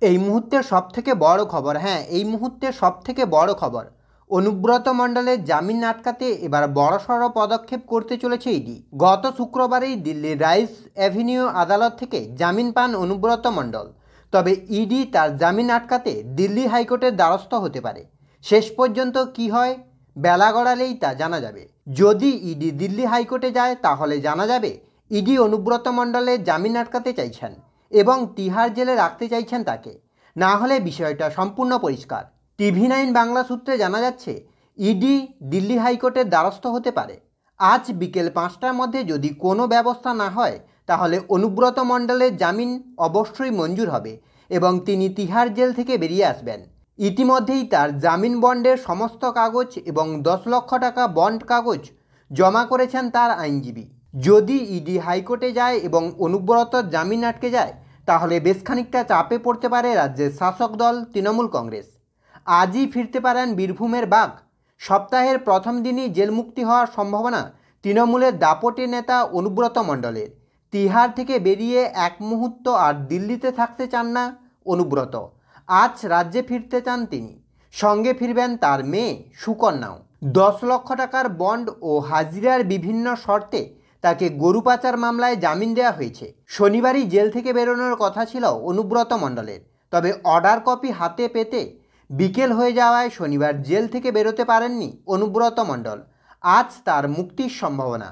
এই মুহূর্তের সবথেকে বড় খবর, হ্যাঁ এই মুহূর্তের সবথেকে বড় খবর, অনুব্রত মণ্ডলের জামিন আটকাতে এবার বড়সড় পদক্ষেপ করতে চলেছে ইডি। গত শুক্রবারেই দিল্লির রাইস অ্যাভিনিউ আদালত থেকে জামিন পান অনুব্রত মণ্ডল। তবে ইডি তার জামিন আটকাতে দিল্লি হাইকোর্টের দ্বারস্থ হতে পারে। শেষ পর্যন্ত কি হয়, বেলা গড়ালেই তা জানা যাবে। যদি ইডি দিল্লি হাইকোর্টে যায় তাহলে জানা যাবে ইডি অনুব্রত মণ্ডলের জামিন আটকাতে চাইছেন এবং তিহার জেলে রাখতে চাইছেন তাকে। না হলে বিষয়টা সম্পূর্ণ পরিষ্কার। TV9 বাংলা সূত্রে জানা যাচ্ছে ইডি দিল্লি হাইকোর্টের দ্বারস্থ হতে পারে। আজ বিকেল 5টার মধ্যে যদি কোনো ব্যবস্থা না হয় তাহলে অনুব্রত মণ্ডলের জামিন অবশ্যই মঞ্জুর হবে এবং তিনি তিহার জেল থেকে বেরিয়ে আসবেন। ইতিমধ্যেই তার জামিন বন্ডের সমস্ত কাগজ এবং 10 লক্ষ টাকা বন্ড কাগজ জমা করেছেন তার আইনজীবী। যদি ইডি হাইকোর্টে যায় এবং অনুব্রতর জামিন আটকে যায় তাহলে বেশ খানিকটা চাপে পড়তে পারে রাজ্যের শাসক দল তৃণমূল কংগ্রেস। আজই ফিরতে পারেন বীরভূমের বাঘ। সপ্তাহের প্রথম দিনই জেল মুক্তি হওয়ার সম্ভাবনা তৃণমূলের দাপটে নেতা অনুব্রত মণ্ডলের। তিহার থেকে বেরিয়ে এক মুহূর্ত আর দিল্লিতে থাকতে চান না অনুব্রত। আজ রাজ্যে ফিরতে চান তিনি। সঙ্গে ফিরবেন তার মেয়ে সুকন্যাও। 10 লক্ষ টাকার বন্ড ও হাজিরার বিভিন্ন শর্তে তাকে গরু পাচার মামলায় জামিন দেওয়া হয়েছে। শনিবারই জেল থেকে বেরোনোর কথা ছিল অনুব্রত মণ্ডলের, তবে অর্ডার কপি হাতে পেতে বিকেল হয়ে যাওয়ায় শনিবার জেল থেকে বেরোতে পারেননি অনুব্রত মণ্ডল। আজ তার মুক্তির সম্ভাবনা।